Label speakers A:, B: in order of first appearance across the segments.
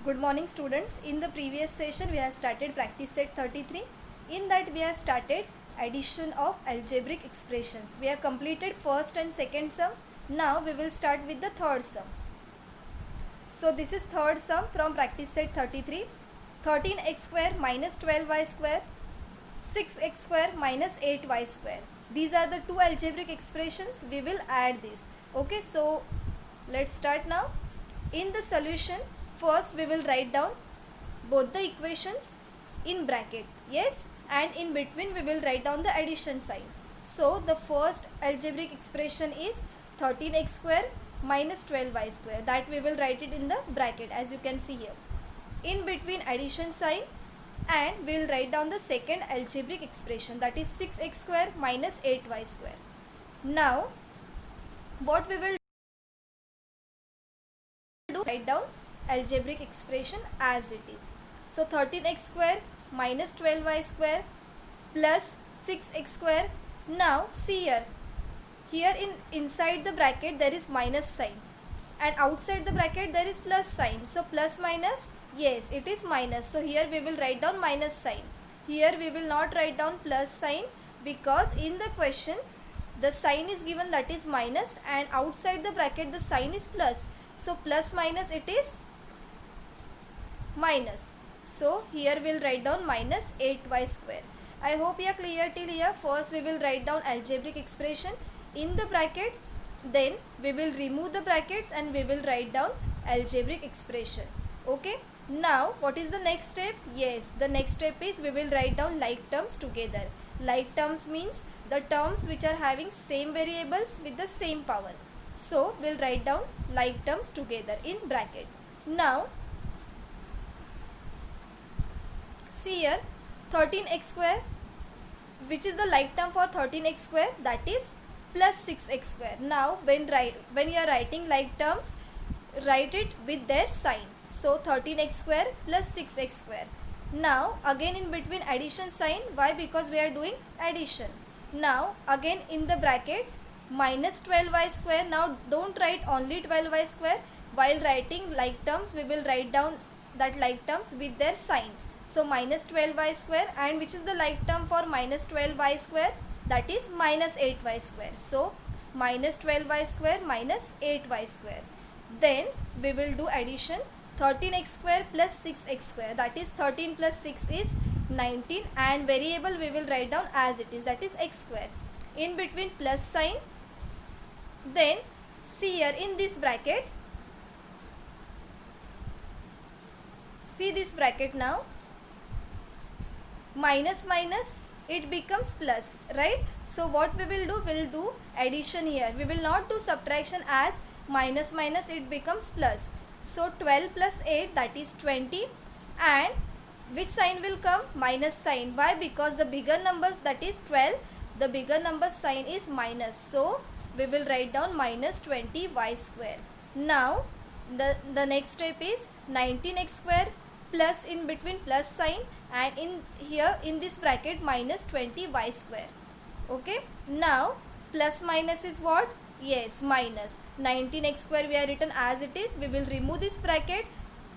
A: Good morning students. In the previous session we have started practice set 33. In that we have started addition of algebraic expressions. We have completed first and second sum. Now we will start with the third sum. So this is third sum from practice set 33. 13x square minus 12y square, 6x square minus 8y square. These are the two algebraic expressions. We will add this. Okay, so let's start now. In the solution, first we will write down both the equations in bracket, yes, and in between we will write down the addition sign. So the first algebraic expression is 13x square minus 12y square, that we will write it in the bracket as you can see here. In between addition sign, and we will write down the second algebraic expression, that is 6x square minus 8y square. Now what we will do, write down algebraic expression as it is. So 13x square minus 12y square plus 6x square. Now see here inside the bracket there is minus sign and outside the bracket there is plus sign. So plus minus, yes, it is minus. So here we will write down minus sign. Here we will not write down plus sign because in the question the sign is given, that is minus, and outside the bracket the sign is plus. So plus minus, it is minus. So here we will write down minus 8y square. I hope you are clear till here. First we will write down algebraic expression in the bracket, then we will remove the brackets and we will write down algebraic expression. Okay. Now what is the next step? Yes, the next step is we will write down like terms together. Like terms means the terms which are having same variables with the same power. So we will write down like terms together in bracket. Now see here 13x square, which is the like term for 13x square, that is plus 6x square. Now when you are writing like terms, write it with their sign. So 13x square plus 6x square. Now again in between addition sign. Why? Because we are doing addition. Now again in the bracket minus 12y square. Now don't write only 12y square. While writing like terms, we will write down that like terms with their sign. So minus 12y square, and which is the like term for minus 12y square, that is minus 8y square. So minus 12y square minus 8y square. Then we will do addition 13x square plus 6x square, that is 13 plus 6 is 19, and variable we will write down as it is, that is x square. In between plus sign. Then see here in this bracket, see this bracket now, minus minus it becomes plus, right? So what we will do, we will do addition here. We will not do subtraction, as minus minus it becomes plus. So 12 plus 8, that is 20, and which sign will come? Minus sign. Why? Because the bigger numbers, that is 12, the bigger number sign is minus. So we will write down minus 20y square. Now the next step is 19x square plus in between plus sign, and in here in this bracket minus 20y square. Okay. Now plus minus is what? Yes, minus 19x square we are written as it is. We will remove this bracket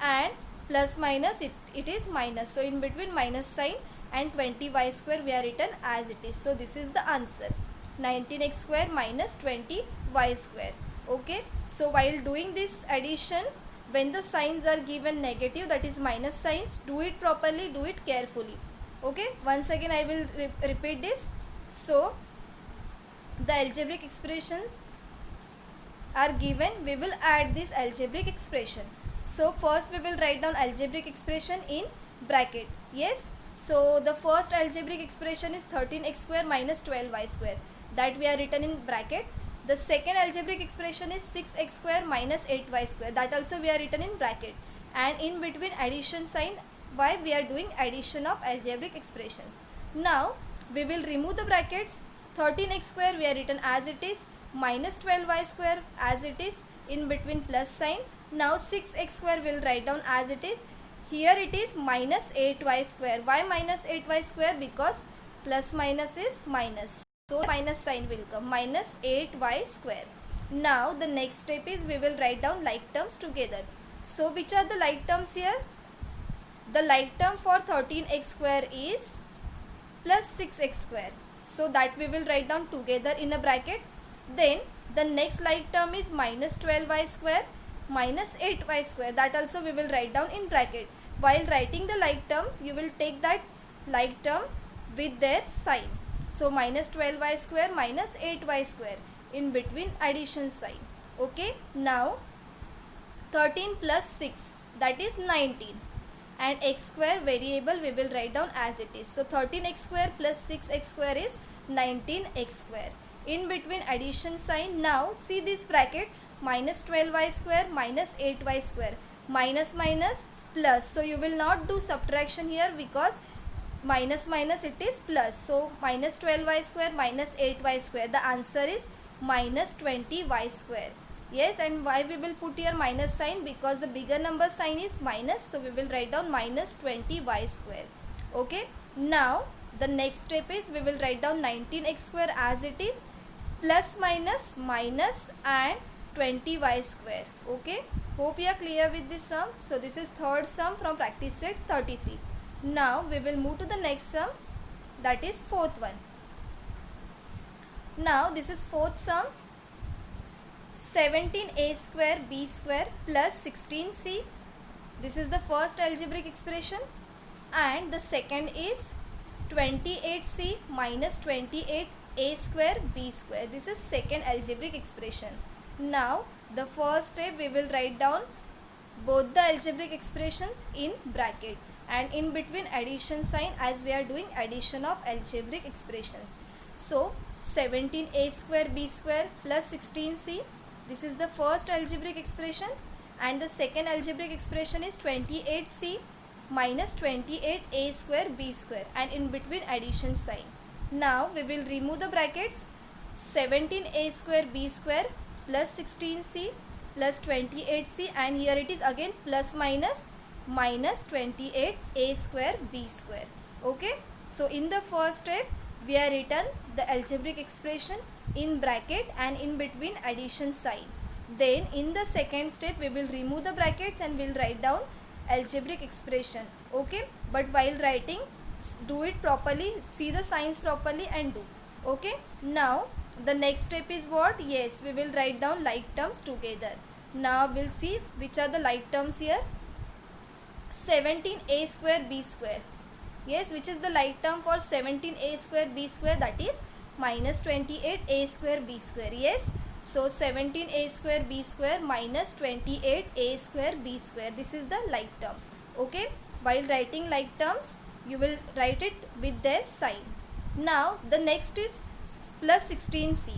A: and plus minus it is minus. So in between minus sign and 20y square we are written as it is. So this is the answer, 19x square minus 20y square. Okay. So while doing this addition, when the signs are given negative, that is minus signs, do it properly, do it carefully. Okay. Once again I will repeat this. So the algebraic expressions are given, we will add this algebraic expression. So first we will write down algebraic expression in bracket. Yes. So the first algebraic expression is 13x square minus 12y square, that we are written in bracket. The second algebraic expression is 6x square minus 8y square, that also we are written in bracket. And in between addition sign. Why? We are doing addition of algebraic expressions. Now we will remove the brackets. 13x square we are written as it is, minus 12y square as it is, in between plus sign. Now 6x square we will write down as it is. Here it is minus 8y square. Why minus 8y square? Because plus minus is minus. So minus sign will come, minus 8y square. Now the next step is we will write down like terms together. So which are the like terms here? The like term for 13x square is plus 6x square. So that we will write down together in a bracket. Then the next like term is minus 12y square minus 8y square. That also we will write down in bracket. While writing the like terms, you will take that like term with their sign. So minus 12y square minus 8y square, in between addition sign. Okay. Now 13 plus 6, that is 19. And x square variable we will write down as it is. So 13x square plus 6x square is 19x square. In between addition sign, now see this bracket, minus 12y square minus 8y square, minus minus plus. So you will not do subtraction here because minus minus it is plus. So minus 12y square minus 8y square, the answer is minus 20y square. Yes, and why we will put here minus sign? Because the bigger number sign is minus, so we will write down minus 20y square. Okay. Now the next step is we will write down 19x square as it is, plus minus minus and 20y square. Okay. Hope you are clear with this sum. So this is third sum from practice set 33. Now we will move to the next sum, that is fourth one. Now this is fourth sum. 17a square b square plus 16c. This is the first algebraic expression, and the second is 28c minus 28a square b square. This is second algebraic expression. Now the first step, we will write down both the algebraic expressions in bracket, and in between addition sign, as we are doing addition of algebraic expressions. So 17a square b square plus 16c, this is the first algebraic expression, and the second algebraic expression is 28c minus 28a square b square, and in between addition sign. Now we will remove the brackets. 17a square b square plus 16c plus 28c, and here it is again plus minus minus 28a square b square. Okay. So in the first step, we are written the algebraic expression in bracket and in between addition sign. Then in the second step, we will remove the brackets and will write down algebraic expression. Okay. But while writing, do it properly, see the signs properly and do. Okay. Now the next step is what? Yes, we will write down like terms together. Now we'll see which are the like terms here. 17a square b square. Yes, which is the like term for 17a square b square? That is minus 28a square b square. Yes. So 17a square b square minus 28a square b square. This is the like term. Okay. While writing like terms, you will write it with their sign. Now the next is plus 16c.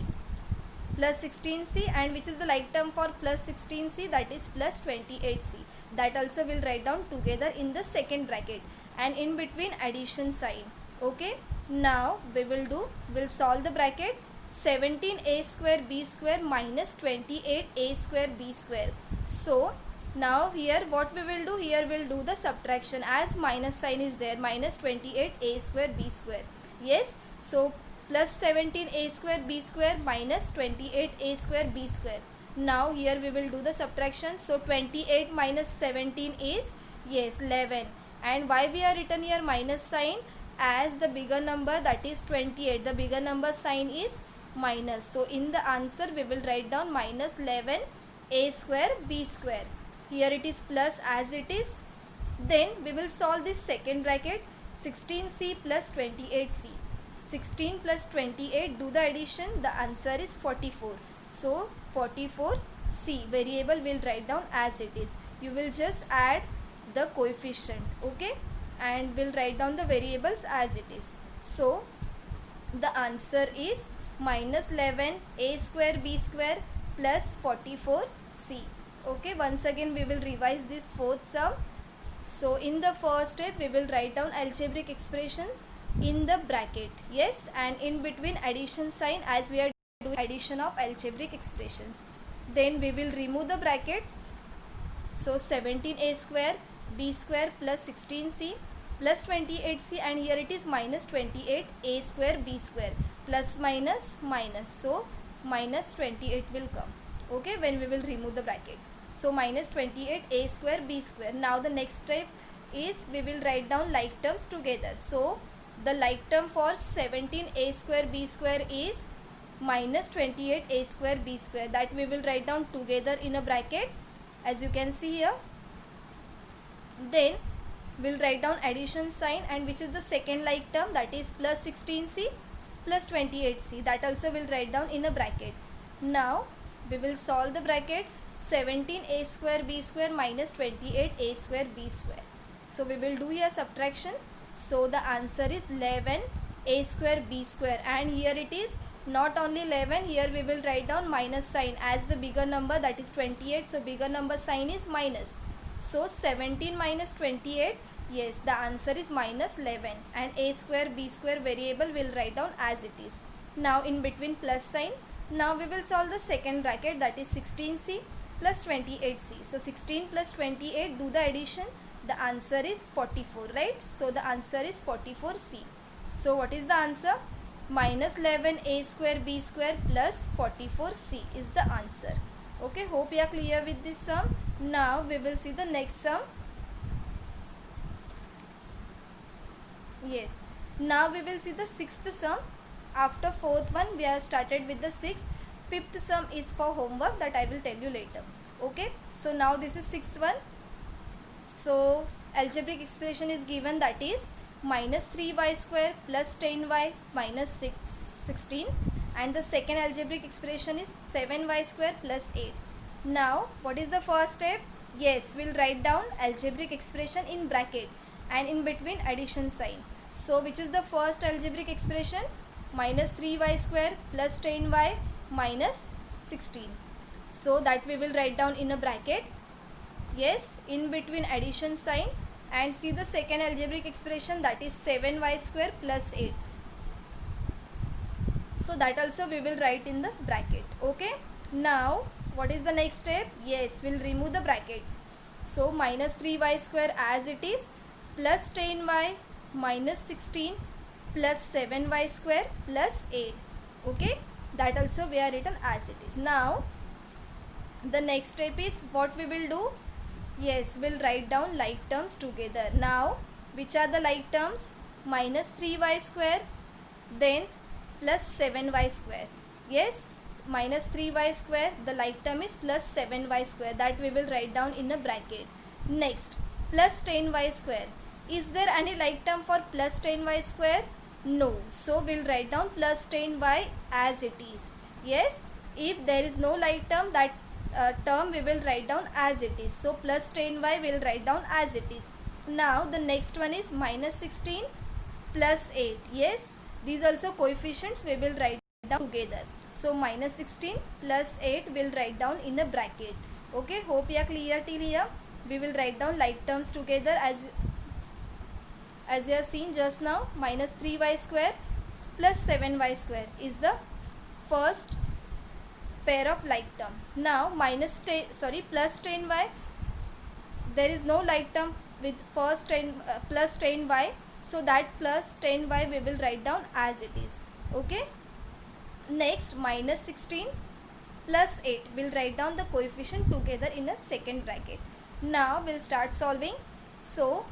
A: Plus 16c, and which is the like term for plus 16c? That is plus 28c. That also will write down together in the second bracket and in between addition sign. Okay. Now we will solve the bracket. 17a square b square minus 28a square b square. So now here what we will do? Here we will do the subtraction, as minus sign is there, minus 28a square b square. Yes. So plus 17a square b square minus 28a square b square. Now here we will do the subtraction. So 28 minus 17 is, yes, 11. And why we are written here minus sign? As the bigger number, that is 28, the bigger number sign is minus. So in the answer we will write down minus 11a square b square. Here it is plus as it is. Then we will solve this second bracket. 16c plus 28c. 16 plus 28, do the addition, the answer is 44. So 44c variable will write down as it is. You will just add the coefficient. Okay. And will write down the variables as it is. So the answer is minus 11a square b square plus 44c. Okay. Once again we will revise this fourth sum. So in the first step, we will write down algebraic expressions in the bracket. Yes, and in between addition sign, as we are doing addition of algebraic expressions. Then we will remove the brackets. So 17a square b square plus 16c plus 28c, and here it is minus 28a square b square, plus minus minus. So minus 28 will come. Okay, when we will remove the bracket. So minus 28 a square b square. Now the next step is we will write down like terms together. So the like term for 17 a square b square is minus 28 a square b square. That we will write down together in a bracket, as you can see here. Then we'll write down addition sign, and which is the second like term, that is plus 16c plus 28c. That also will write down in a bracket. Now we will solve the bracket. 17 a square b square minus 28 a square b square. So we will do here subtraction. So the answer is 11 a square b square, and here it is not only 11, here we will write down minus sign as the bigger number, that is 28. So bigger number sign is minus. So 17 minus 28, yes, the answer is minus 11, and a square b square variable will write down as it is. Now in between plus sign. Now we will solve the second bracket, that is 16c plus 28c. So 16 plus 28, do the addition. The answer is 44, right? So the answer is 44c. So what is the answer? Minus 11 a square b square plus 44c is the answer. Okay, hope you are clear with this sum. Now we will see the next sum. Yes, now we will see the sixth sum. After fourth one we have started with the sixth. Fifth sum is for homework, that I will tell you later. Okay, so now this is sixth one. So algebraic expression is given, that is minus 3y square plus 10y minus 16, and the second algebraic expression is 7y square plus 8. Now what is the first step? Yes, we'll write down algebraic expression in bracket and in between addition sign. So which is the first algebraic expression? Minus 3y square plus 10y minus 16. So that we will write down in a bracket. Yes, in between addition sign, and see the second algebraic expression, that is 7y square plus 8. So that also we will write in the bracket. Okay, now what is the next step? Yes, we'll remove the brackets. So minus 3y square as it is plus 10y minus 16 plus 7y square plus 8. Okay, that also we are written as it is. Now the next step is what we will do? Yes, we'll write down like terms together. Now which are the like terms? Minus 3y square, then plus 7y square. Yes, minus 3y square, the like term is plus 7y square, that we will write down in a bracket. Next, plus 10y square. Is there any like term for plus 10y square? No. So we'll write down plus 10y as it is. Yes, if there is no like term, that term we will write down as it is. So plus 10y will write down as it is. Now the next one is minus 16 plus 8. Yes, these also coefficients we will write down together. So minus 16 plus 8 will write down in a bracket. Okay, hope you are clear till here. We will write down like terms together as you have seen just now. Minus 3y square plus 7y square is the first pair of like term. Now plus 10y, there is no like term with first 10 plus 10y, so that plus 10y we will write down as it is. Okay, next minus 16 plus 8 will write down the coefficient together in a second bracket. Now we'll start solving. So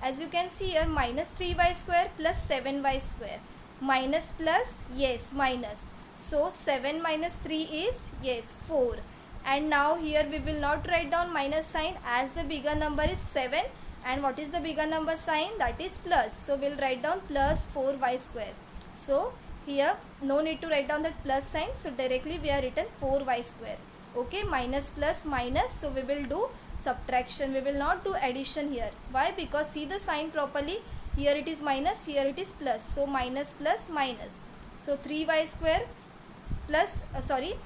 A: as you can see here, minus 3y square plus 7y square, minus plus, yes, minus. So 7 minus 3 is, yes, 4. And now here we will not write down minus sign as the bigger number is 7. And what is the bigger number sign? That is plus. So we'll write down plus 4y square. So here no need to write down that plus sign. So directly we are written 4y square. Okay, minus plus minus. So we will do subtraction. We will not do addition here. Why? Because see the sign properly. Here it is minus, here it is plus. So minus plus minus. So 3y square plus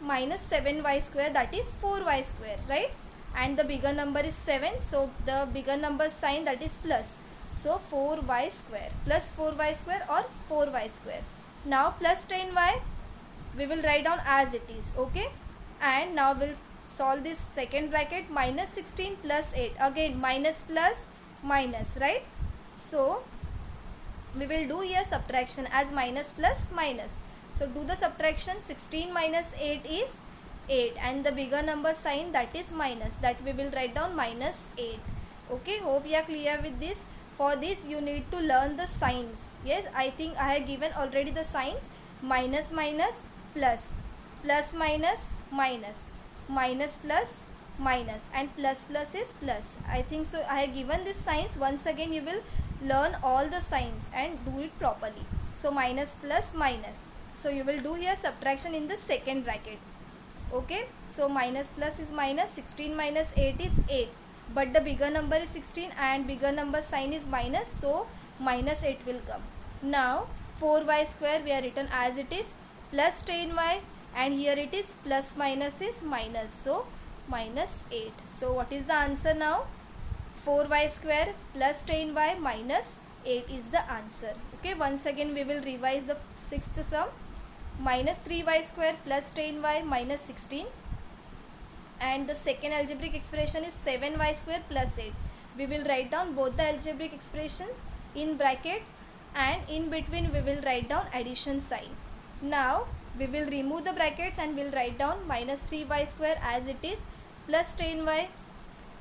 A: minus 7y square, that is 4y square, right? And the bigger number is 7, so the bigger number sign, that is plus. So 4y square plus 4y square or 4y square. Now plus 10y we will write down as it is. Okay, and now we'll solve this second bracket. Minus 16 plus 8, again minus plus minus, right? So we will do here subtraction as minus plus minus. So do the subtraction. 16 minus 8 is 8 and the bigger number sign, that is minus, that we will write down minus 8. Okay, hope you are clear with this. For this you need to learn the signs. Yes, I think I have given already the signs. Minus minus plus, plus minus minus, minus plus minus, and plus plus is plus. I think so I have given this signs. Once again you will learn all the signs and do it properly. So minus plus minus, so you will do here subtraction in the second bracket. Okay, so minus plus is minus, 16 minus 8 is 8, but the bigger number is 16 and bigger number sign is minus, so minus 8 will come. Now 4y square we are written as it is, plus 10y, and here it is plus minus is minus, so minus 8. So what is the answer now? 4y square plus 10y minus 8 is the answer. Okay, once again we will revise the sixth sum. Minus 3y square plus 10y minus 16, and the second algebraic expression is 7y square plus 8. We will write down both the algebraic expressions in bracket, and in between we will write down addition sign. Now we will remove the brackets and we will write down minus 3y square as it is, plus 10y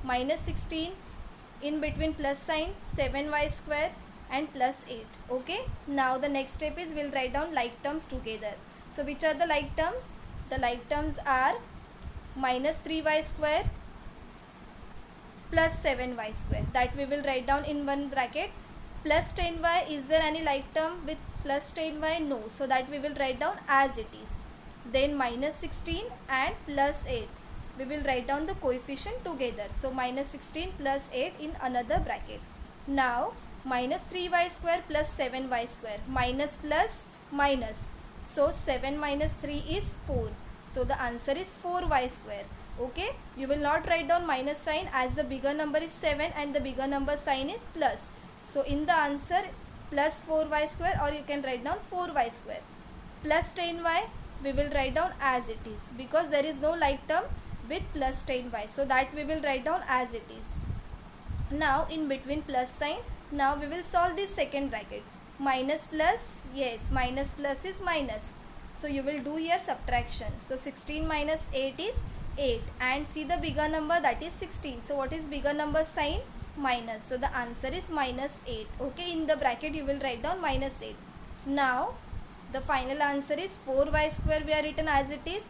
A: minus 16, in between plus sign, 7y square and plus 8. Okay, now the next step is we will write down like terms together. So which are the like terms? The like terms are minus 3y square plus 7y square, that we will write down in one bracket. Plus 10y, is there any like term with plus 10y? No, so that we will write down as it is. Then minus 16 and plus 8, we will write down the coefficient together. So minus 16 plus 8 in another bracket. Now minus 3y square plus 7y square, minus plus minus, so 7 minus 3 is 4, so the answer is 4y square. Okay, you will not write down minus sign as the bigger number is 7 and the bigger number sign is plus, so in the answer plus 4y square, or you can write down 4y square. Plus 10y we will write down as it is, because there is no like term with plus 10y, so that we will write down as it is. Now in between plus sign, now we will solve this second bracket. Minus plus, yes, minus plus is minus, so you will do here subtraction. So 16 minus 8 is 8, and see the bigger number, that is 16. So what is bigger number sign? Minus, so the answer is minus 8. Okay, in the bracket you will write down minus 8. Now the final answer is 4y square we are written as it is,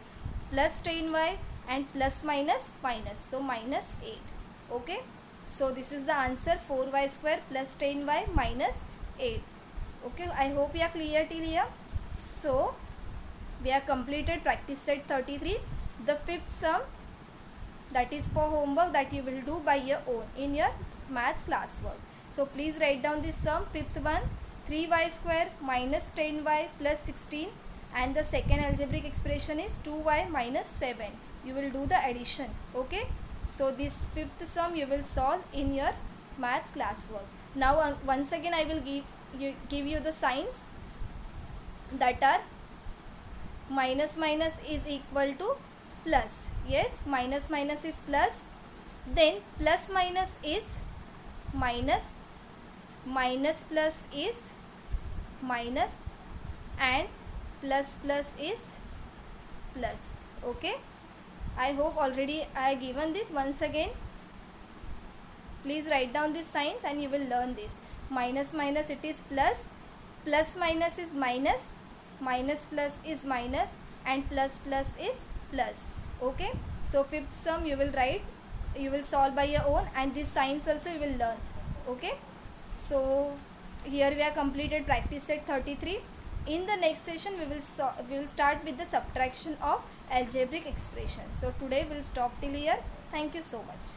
A: plus 10y and plus minus minus, so minus 8. Okay, so this is the answer, 4y square plus 10y minus 8. Okay, I hope you are clear till here. So we have completed practice set 33. The fifth sum, that is for homework, that you will do by your own in your maths classwork. So please write down this sum. Fifth one, 3y square minus 10y plus 16, and the second algebraic expression is 2y minus 7. You will do the addition. Okay, so this fifth sum you will solve in your maths classwork. Now once again I will give you the signs, that are minus minus is equal to plus. Yes, minus minus is plus, then plus minus is minus, minus plus is minus, and plus plus is plus. Okay, I hope already I have given this. Once again please write down these signs and you will learn this. Minus minus it is plus, plus minus is minus, minus plus is minus, and plus plus is plus. Okay, so fifth sum you will write, you will solve by your own, and these signs also you will learn. Okay, so here we have completed practice set 33. In the next session we will start with the subtraction of algebraic expression. So today we will stop till here. Thank you so much.